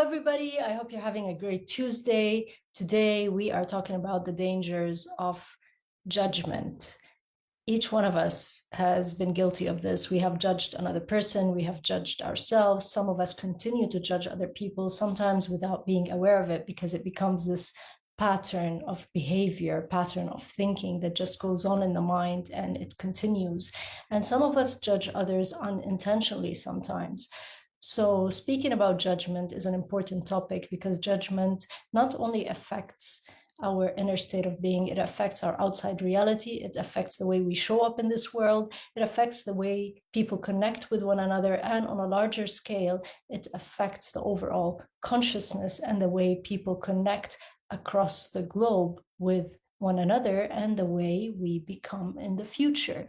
everybody. I hope you're having a great Tuesday. Today, we are talking about the dangers of judgment. Each one of us has been guilty of this. We have judged another person, we have judged ourselves. Some of us continue to judge other people, sometimes without being aware of it, because it becomes this pattern of behavior, pattern of thinking that just goes on in the mind and it continues. And some of us judge others unintentionally sometimes. So speaking about judgment is an important topic because judgment not only affects our inner state of being, it affects our outside reality, it affects the way we show up in this world, it affects the way people connect with one another, and on a larger scale, it affects the overall consciousness and the way people connect across the globe with one another and the way we become in the future.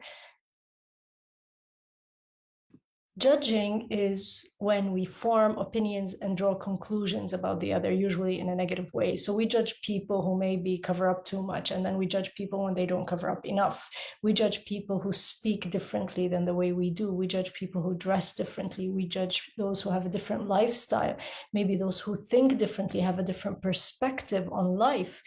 Judging is when we form opinions and draw conclusions about the other, usually in a negative way. So we judge people who maybe cover up too much, and then we judge people when they don't cover up enough. We judge people who speak differently than the way we do. We judge people who dress differently. We judge those who have a different lifestyle. Maybe those who think differently, have a different perspective on life,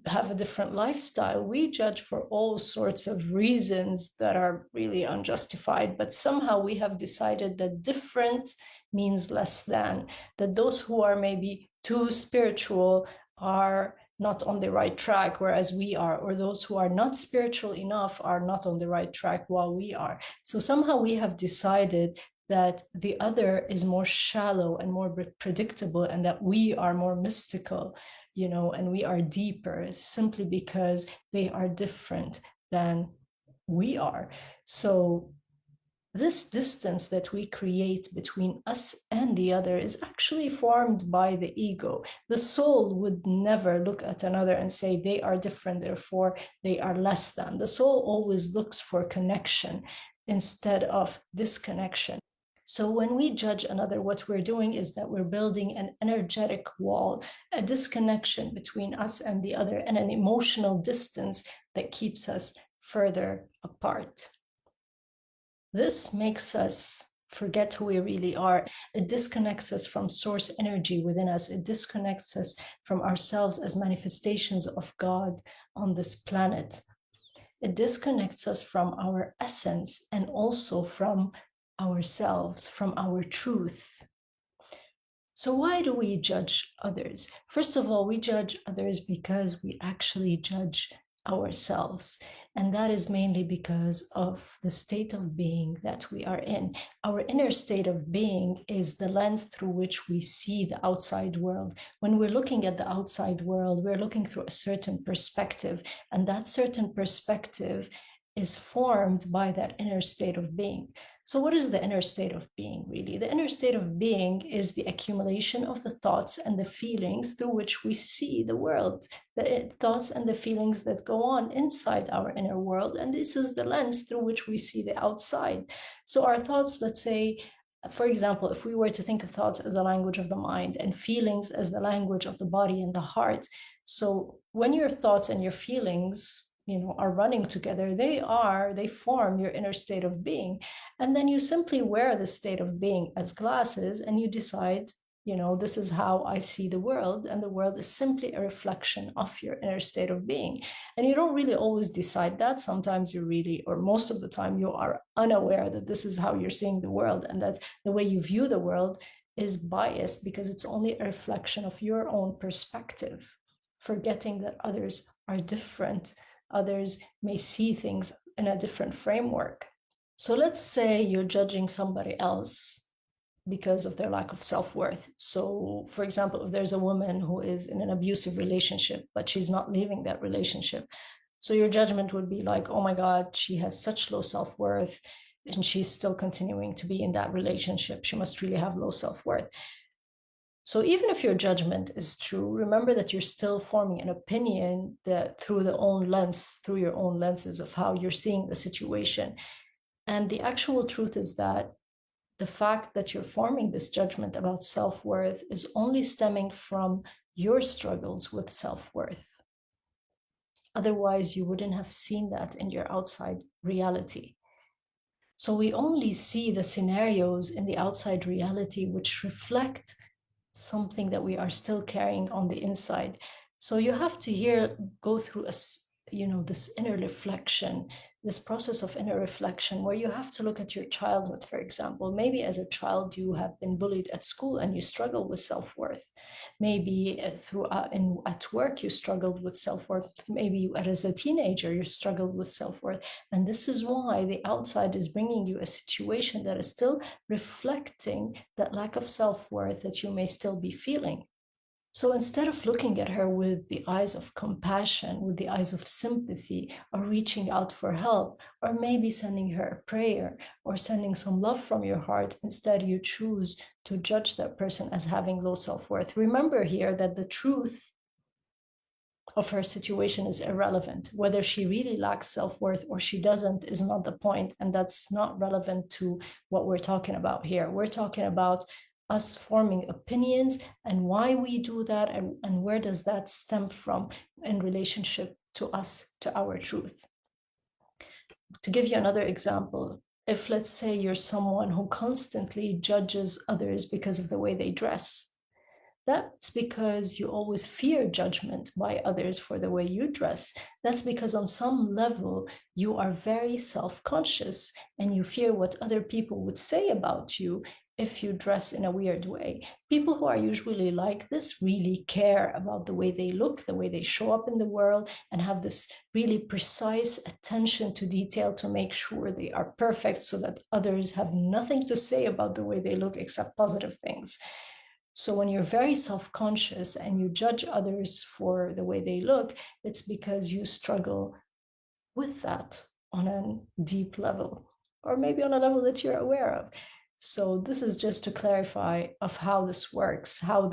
have a different lifestyle. We judge for all sorts of reasons that are really unjustified, but somehow we have decided that different means less than, that those who are maybe too spiritual are not on the right track, whereas we are, or those who are not spiritual enough are not on the right track while we are. So somehow we have decided that the other is more shallow and more predictable, and that we are more mystical, and we are deeper simply because they are different than we are. So this distance that we create between us and the other is actually formed by the ego. The soul would never look at another and say they are different, therefore they are less than. The soul always looks for connection instead of disconnection. So when we judge another, what we're doing is that we're building an energetic wall, a disconnection between us and the other, and an emotional distance that keeps us further apart. This makes us forget who we really are. It disconnects us from source energy within us. It disconnects us from ourselves as manifestations of God on this planet. It disconnects us from our essence and also from ourselves, from our truth. So why do we judge others? First of all, we judge others because we actually judge ourselves. And that is mainly because of the state of being that we are in. Our inner state of being is the lens through which we see the outside world. When we're looking at the outside world, we're looking through a certain perspective, and that certain perspective is formed by that inner state of being. So what is the inner state of being, really? The inner state of being is the accumulation of the thoughts and the feelings through which we see the world, the thoughts and the feelings that go on inside our inner world. And this is the lens through which we see the outside. So our thoughts, let's say, for example, if we were to think of thoughts as the language of the mind and feelings as the language of the body and the heart. So when your thoughts and your feelings are running together, they form your inner state of being. And then you simply wear the state of being as glasses and you decide, this is how I see the world. And the world is simply a reflection of your inner state of being. And you don't really always decide that. Sometimes you really, or most of the time, you are unaware that this is how you're seeing the world, and that the way you view the world is biased because it's only a reflection of your own perspective, forgetting that others are different. Others may see things in a different framework. So let's say you're judging somebody else because of their lack of self-worth. So, for example, if there's a woman who is in an abusive relationship, but she's not leaving that relationship, so your judgment would be like, oh my God, she has such low self-worth and she's still continuing to be in that relationship. She must really have low self-worth. So even if your judgment is true, remember that you're still forming an opinion that through your own lenses of how you're seeing the situation. And the actual truth is that the fact that you're forming this judgment about self-worth is only stemming from your struggles with self-worth. Otherwise, you wouldn't have seen that in your outside reality. So we only see the scenarios in the outside reality which reflect something that we are still carrying on the inside. So you have to here go through this inner reflection, this process of inner reflection, where you have to look at your childhood. For example, maybe as a child you have been bullied at school and you struggle with self-worth. Maybe at work you struggled with self-worth. Maybe as a teenager you struggled with self-worth. And this is why the outside is bringing you a situation that is still reflecting that lack of self-worth that you may still be feeling. So instead of looking at her with the eyes of compassion, with the eyes of sympathy, or reaching out for help, or maybe sending her a prayer, or sending some love from your heart, instead you choose to judge that person as having low self-worth. Remember here that the truth of her situation is irrelevant. Whether she really lacks self-worth or she doesn't is not the point, and that's not relevant to what we're talking about here. We're talking about us forming opinions and why we do that, and where does that stem from in relationship to us, to our truth. To give you another example, if let's say you're someone who constantly judges others because of the way they dress, that's because you always fear judgment by others for the way you dress. That's because on some level, you are very self-conscious and you fear what other people would say about you if you dress in a weird way. People who are usually like this really care about the way they look, the way they show up in the world, and have this really precise attention to detail to make sure they are perfect so that others have nothing to say about the way they look except positive things. So when you're very self-conscious and you judge others for the way they look, it's because you struggle with that on a deep level, or maybe on a level that you're aware of. So this is just to clarify of how this works, how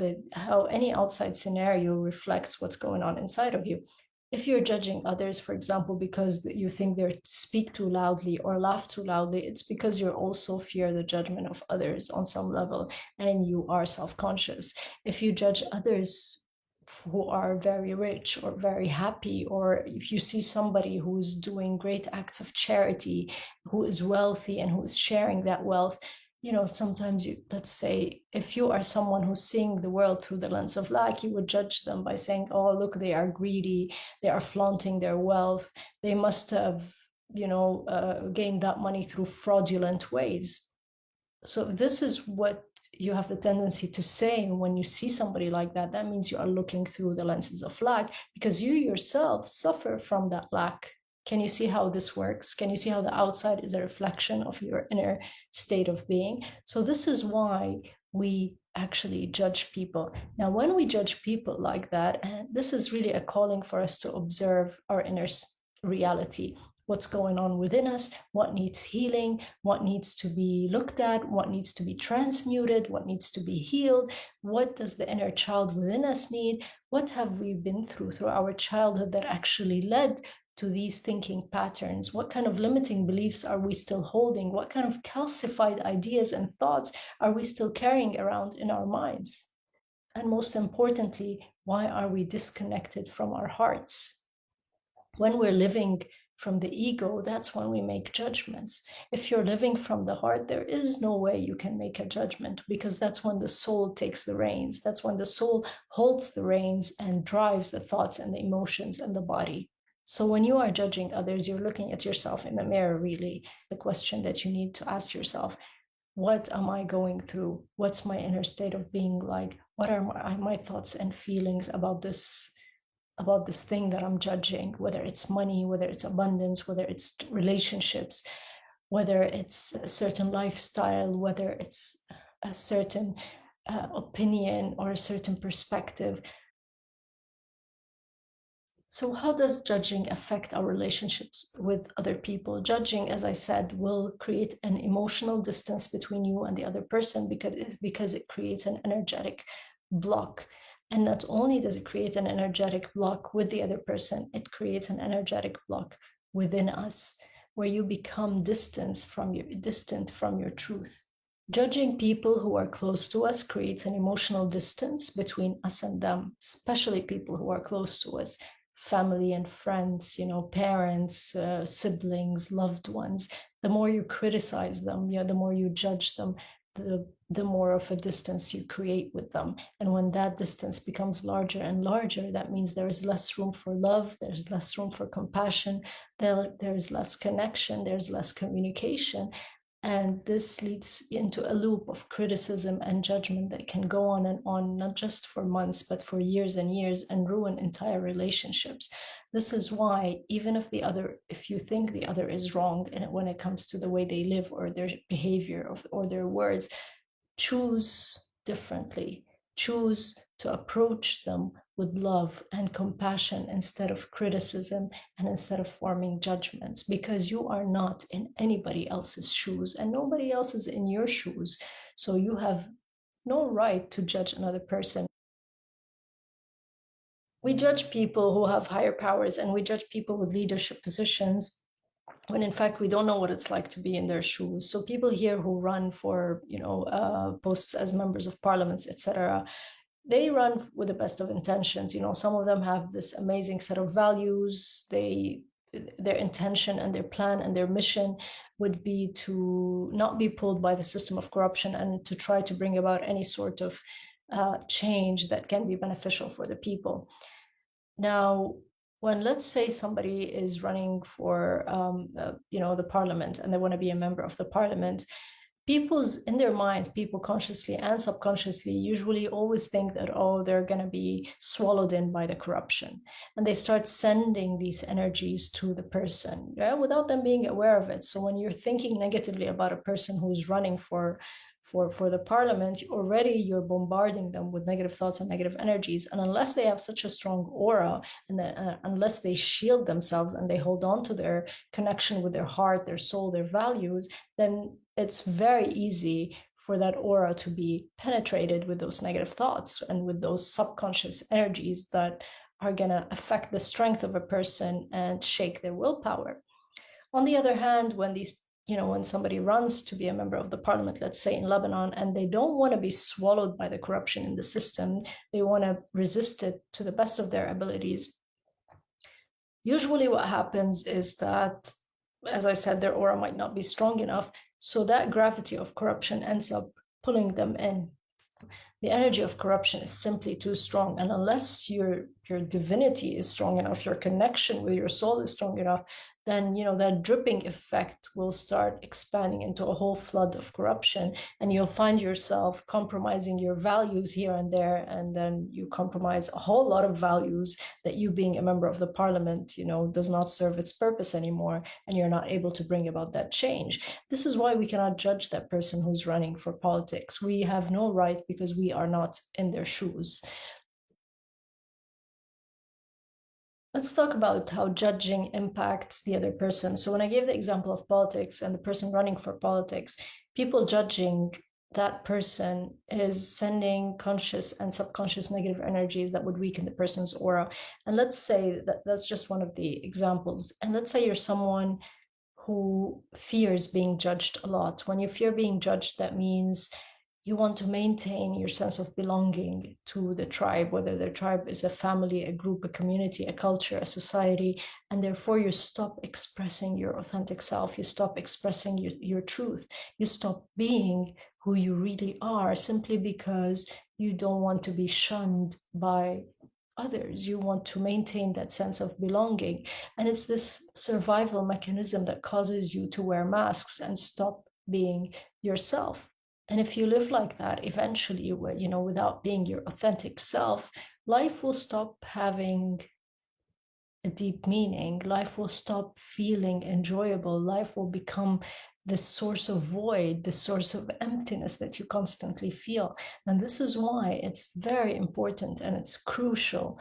any outside scenario reflects what's going on inside of you. If you're judging others, for example, because you think they speak too loudly or laugh too loudly, it's because you also fear the judgment of others on some level, and you are self-conscious. If you judge others who are very rich or very happy, or if you see somebody who's doing great acts of charity, who is wealthy and who is sharing that wealth, sometimes let's say, if you are someone who's seeing the world through the lens of lack, you would judge them by saying, oh, look, they are greedy, they are flaunting their wealth, they must have, gained that money through fraudulent ways. So this is what you have the tendency to say when you see somebody like that. That means you are looking through the lenses of lack, because you yourself suffer from that lack. Can you see how this works? Can you see how the outside is a reflection of your inner state of being? So this is why we actually judge people. Now, when we judge people like that, and this is really a calling for us to observe our inner reality, what's going on within us, what needs healing, what needs to be looked at, what needs to be transmuted, what needs to be healed, what does the inner child within us need, what have we been through our childhood that actually led to these thinking patterns, what kind of limiting beliefs are we still holding, what kind of calcified ideas and thoughts are we still carrying around in our minds, and most importantly, why are we disconnected from our hearts? When we're living from the ego, that's when we make judgments. If you're living from the heart, there is no way you can make a judgment, because that's when the soul takes the reins. That's when the soul holds the reins and drives the thoughts and the emotions and the body. So when you are judging others, you're looking at yourself in the mirror, really. The question that you need to ask yourself, what am I going through? What's my inner state of being like? What are my thoughts and feelings about this thing that I'm judging, whether it's money, whether it's abundance, whether it's relationships, whether it's a certain lifestyle, whether it's a certain opinion or a certain perspective. So how does judging affect our relationships with other people? Judging, as I said, will create an emotional distance between you and the other person, because it creates an energetic block. And not only does it create an energetic block with the other person, it creates an energetic block within us, where you become distant from your truth. Judging people who are close to us creates an emotional distance between us and them, especially people who are close to us, family and friends, parents, siblings, loved ones. The more you criticize them, the more you judge them, the more of a distance you create with them. And when that distance becomes larger and larger, that means there is less room for love, there's less room for compassion, there's less connection, there's less communication. And this leads into a loop of criticism and judgment that can go on and on, not just for months, but for years and years, and ruin entire relationships. This is why, even if you think the other is wrong, and when it comes to the way they live or their behavior or their words, choose differently. Choose to approach them with love and compassion instead of criticism and instead of forming judgments, because you are not in anybody else's shoes and nobody else is in your shoes. So you have no right to judge another person. We judge people who have higher powers and we judge people with leadership positions when in fact we don't know what it's like to be in their shoes. So people here who run for posts as members of parliaments, etc., they run with the best of intentions. Some of them have this amazing set of values. Their intention and their plan and their mission would be to not be pulled by the system of corruption and to try to bring about any sort of change that can be beneficial for the people. Now, when, let's say, somebody is running for the parliament and they want to be a member of the parliament, in their minds, people consciously and subconsciously usually always think that, oh, they're going to be swallowed in by the corruption, and they start sending these energies to the person, without them being aware of it. So when you're thinking negatively about a person who's running for the parliament, already you're bombarding them with negative thoughts and negative energies. And unless they have such a strong aura, and unless they shield themselves and they hold on to their connection with their heart, their soul, their values, then it's very easy for that aura to be penetrated with those negative thoughts and with those subconscious energies that are going to affect the strength of a person and shake their willpower. On the other hand, when somebody runs to be a member of the parliament, let's say in Lebanon, and they don't want to be swallowed by the corruption in the system, they want to resist it to the best of their abilities. Usually what happens is that, as I said, their aura might not be strong enough, so that gravity of corruption ends up pulling them in. The energy of corruption is simply too strong, and unless your divinity is strong enough, your connection with your soul is strong enough, then that dripping effect will start expanding into a whole flood of corruption, and you'll find yourself compromising your values here and there, and then you compromise a whole lot of values that you, being a member of the parliament, does not serve its purpose anymore, and you're not able to bring about that change. This is why we cannot judge that person who's running for politics. We have no right, because we are not in their shoes. Let's talk about how judging impacts the other person. So when I gave the example of politics and the person running for politics, people judging that person is sending conscious and subconscious negative energies that would weaken the person's aura. And let's say that that's just one of the examples. And let's say you're someone who fears being judged a lot. When you fear being judged, that means you want to maintain your sense of belonging to the tribe, whether the tribe is a family, a group, a community, a culture, a society, and therefore you stop expressing your authentic self, you stop expressing your truth, you stop being who you really are, simply because you don't want to be shunned by others. You want to maintain that sense of belonging. And it's this survival mechanism that causes you to wear masks and stop being yourself. And if you live like that, eventually, without being your authentic self, life will stop having a deep meaning. Life will stop feeling enjoyable. Life will become this source of void, this source of emptiness that you constantly feel. And this is why it's very important and it's crucial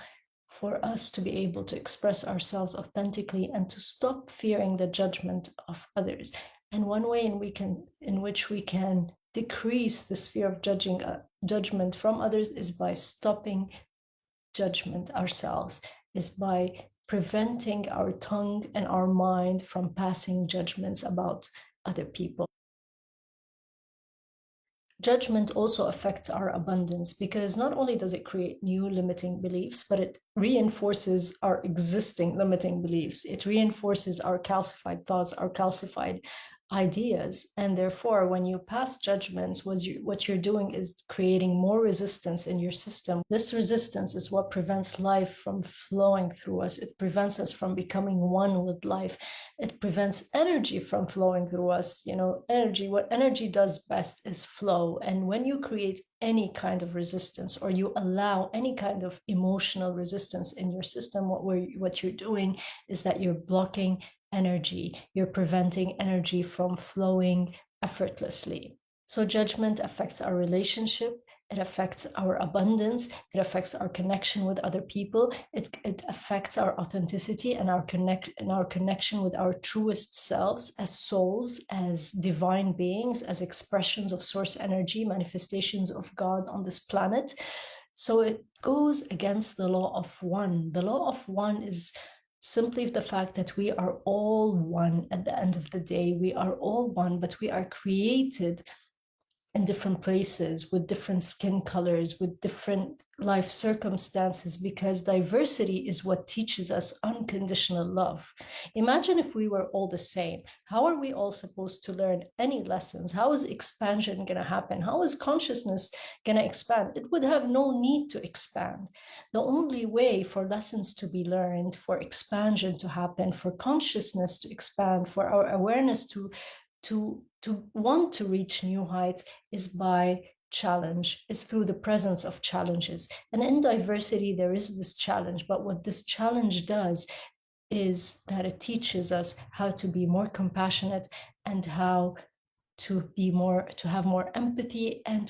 for us to be able to express ourselves authentically and to stop fearing the judgment of others. And one way in which we can decrease this fear of judgment from others is by stopping judgment ourselves, is by preventing our tongue and our mind from passing judgments about other people. Judgment also affects our abundance, because not only does it create new limiting beliefs, but it reinforces our existing limiting beliefs. It reinforces our calcified thoughts, our calcified ideas. And therefore, when you pass judgments, what you're doing is creating more resistance in your system. This resistance is what prevents life from flowing through us. It prevents us from becoming one with life. It prevents energy from flowing through us. Energy, what energy does best is flow. And when you create any kind of resistance, or you allow any kind of emotional resistance in your system, what you're doing is that you're blocking energy. You're preventing energy from flowing effortlessly. So judgment affects our relationship. It affects our abundance. It affects our connection with other people. It affects our authenticity and our connection with our truest selves as souls, as divine beings, as expressions of source energy, manifestations of God on this planet. So it goes against the law of one. The law of one is simply the fact that we are all one at the end of the day. We are all one, but we are created in different places, with different skin colors, with different life circumstances, because diversity is what teaches us unconditional love. Imagine if we were all the same. How are we all supposed to learn any lessons? How is expansion going to happen? How is consciousness going to expand? It would have no need to expand. The only way for lessons to be learned, for expansion to happen, for consciousness to expand, for our awareness to want to reach new heights is by challenge, is through the presence of challenges. And in diversity, there is this challenge. But what this challenge does is that it teaches us how to be more compassionate, and how to have more empathy, and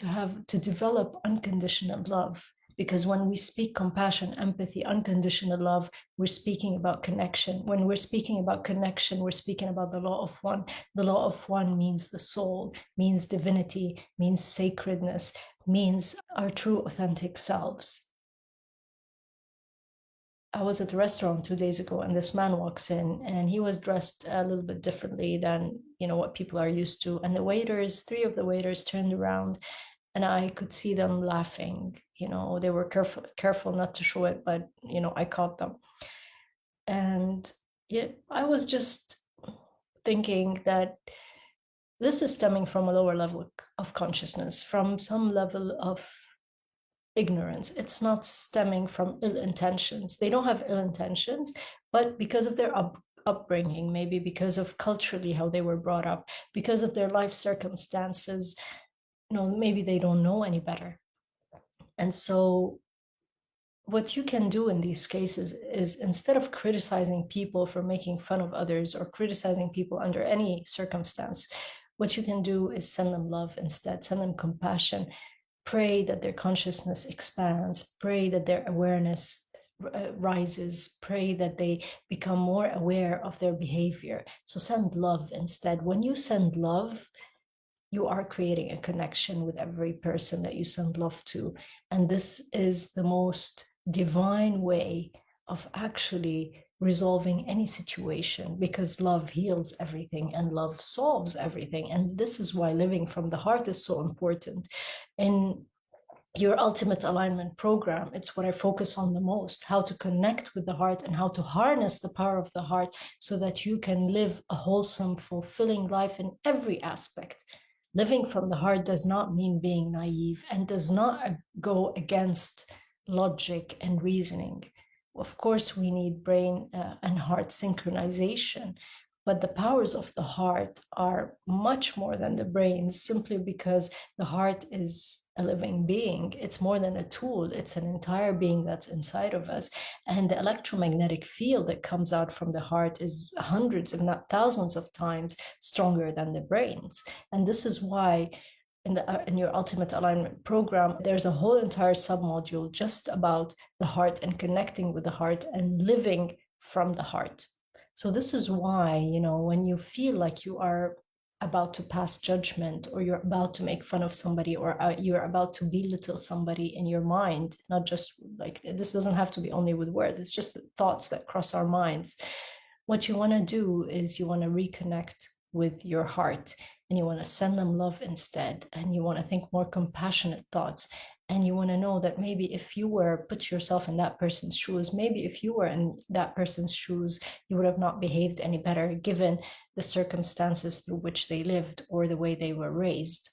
to develop unconditional love. Because when we speak compassion, empathy, unconditional love, we're speaking about connection. When we're speaking about connection, we're speaking about the law of one. The law of one means the soul, means divinity, means sacredness, means our true authentic selves. I was at a restaurant 2 days ago, and this man walks in, and he was dressed a little bit differently than what people are used to. And three of the waiters turned around, and I could see them laughing. They were careful not to show it, but I caught them. And yeah, I was just thinking that this is stemming from a lower level of consciousness, from some level of ignorance. It's not stemming from ill intentions. They don't have ill intentions, but because of their upbringing, maybe because of culturally how they were brought up, because of their life circumstances, maybe they don't know any better. And so what you can do in these cases is, instead of criticizing people for making fun of others, or criticizing people under any circumstance, what you can do is send them love instead, send them compassion. Pray that their consciousness expands, pray that their awareness rises, pray that they become more aware of their behavior. So send love instead. When you send love, you are creating a connection with every person that you send love to. And this is the most divine way of actually resolving any situation, because love heals everything and love solves everything. And this is why living from the heart is so important. In your ultimate alignment program, it's what I focus on the most: how to connect with the heart and how to harness the power of the heart, so that you can live a wholesome, fulfilling life in every aspect. Living from the heart does not mean being naive, and does not go against logic and reasoning. Of course, we need brain and heart synchronization, but the powers of the heart are much more than the brain, simply because the heart is a living being. It's more than a tool. It's an entire being that's inside of us. And the electromagnetic field that comes out from the heart is hundreds, if not thousands of times stronger than the brains. And this is why in your ultimate alignment program, there's a whole entire submodule just about the heart and connecting with the heart and living from the heart. So this is why, when you feel like you are about to pass judgment, or you're about to make fun of somebody, or you're about to belittle somebody in your mind, not just like, this doesn't have to be only with words, it's just thoughts that cross our minds. What you want to do is you want to reconnect with your heart, and you want to send them love instead, and you want to think more compassionate thoughts, And you want to know that maybe if you were, put yourself in that person's shoes, maybe if you were in that person's shoes, you would have not behaved any better given the circumstances through which they lived or the way they were raised.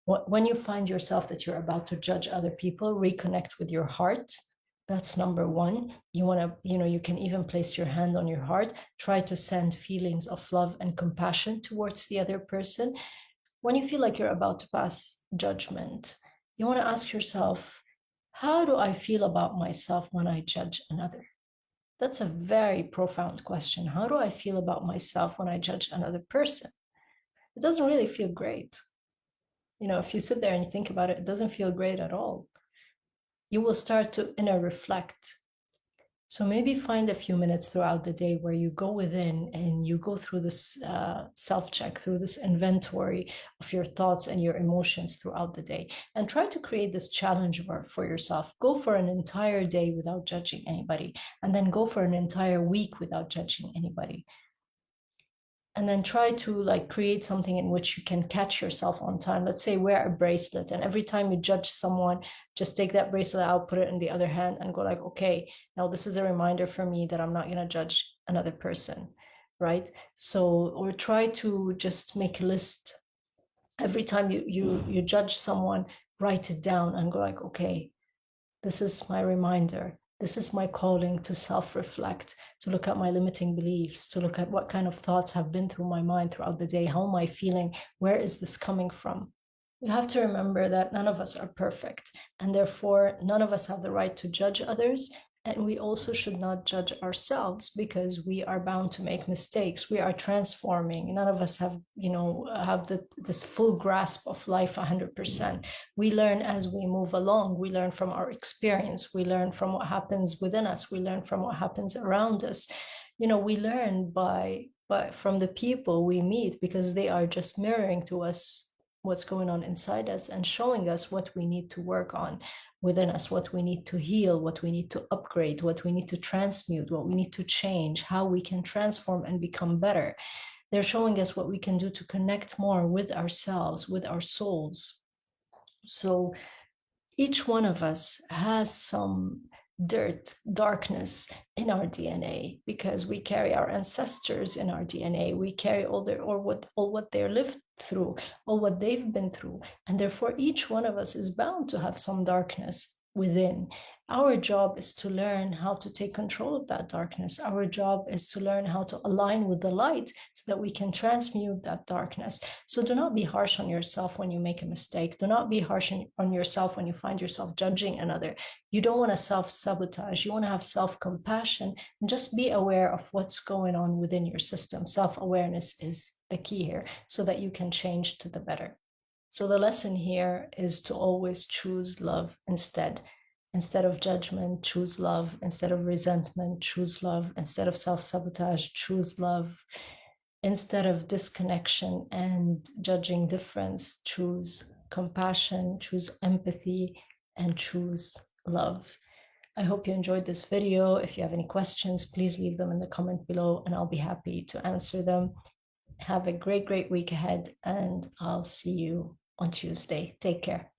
When you find yourself that you're about to judge other people, reconnect with your heart. That's number one. You want to, you can even place your hand on your heart. Try to send feelings of love and compassion towards the other person. When you feel like you're about to pass judgment, you want to ask yourself, how do I feel about myself when I judge another? That's a very profound question. How do I feel about myself when I judge another person? It doesn't really feel great. If you sit there and you think about it, it doesn't feel great at all. You will start to inner reflect. So maybe find a few minutes throughout the day where you go within and you go through this self-check, through this inventory of your thoughts and your emotions throughout the day, and try to create this challenge for yourself. Go for an entire day without judging anybody, and then go for an entire week without judging anybody. And then try to like create something in which you can catch yourself on time. Let's say wear a bracelet, and every time you judge someone, just take that bracelet out, put it in the other hand, and go like, okay, now this is a reminder for me that I'm not going to judge another person, right? So, or try to just make a list. Every time you judge someone, write it down and go like, okay, this is my reminder. This is my calling to self-reflect, to look at my limiting beliefs, to look at what kind of thoughts have been through my mind throughout the day. How am I feeling? Where is this coming from? You have to remember that none of us are perfect, and therefore none of us have the right to judge others. And we also should not judge ourselves because we are bound to make mistakes. We are transforming. None of us have this full grasp of life 100%. We learn as we move along. We learn from our experience. We learn from what happens within us. We learn from what happens around us. We learn from the people we meet because they are just mirroring to us what's going on inside us and showing us what we need to work on within us, what we need to heal, what we need to upgrade, what we need to transmute, what we need to change, how we can transform and become better. They're showing us what we can do to connect more with ourselves, with our souls. So each one of us has some dirt, darkness in our DNA because we carry our ancestors in our DNA. We carry all what they lived through, all what they've been through, and therefore each one of us is bound to have some darkness within. Our job is to learn how to take control of that darkness. Our job is to learn how to align with the light so that we can transmute that darkness. So do not be harsh on yourself when you make a mistake. Do not be harsh on yourself when you find yourself judging another. You don't want to self-sabotage. You want to have self-compassion and just be aware of what's going on within your system. Self-awareness is the key here so that you can change to the better. So the lesson here is to always choose love instead. Instead of judgment, choose love. Instead of resentment, choose love. Instead of self-sabotage, choose love. Instead of disconnection and judging difference, choose compassion, choose empathy, and choose love. I hope you enjoyed this video. If you have any questions, please leave them in the comment below and I'll be happy to answer them. Have a great week ahead, and I'll see you on Tuesday. Take care.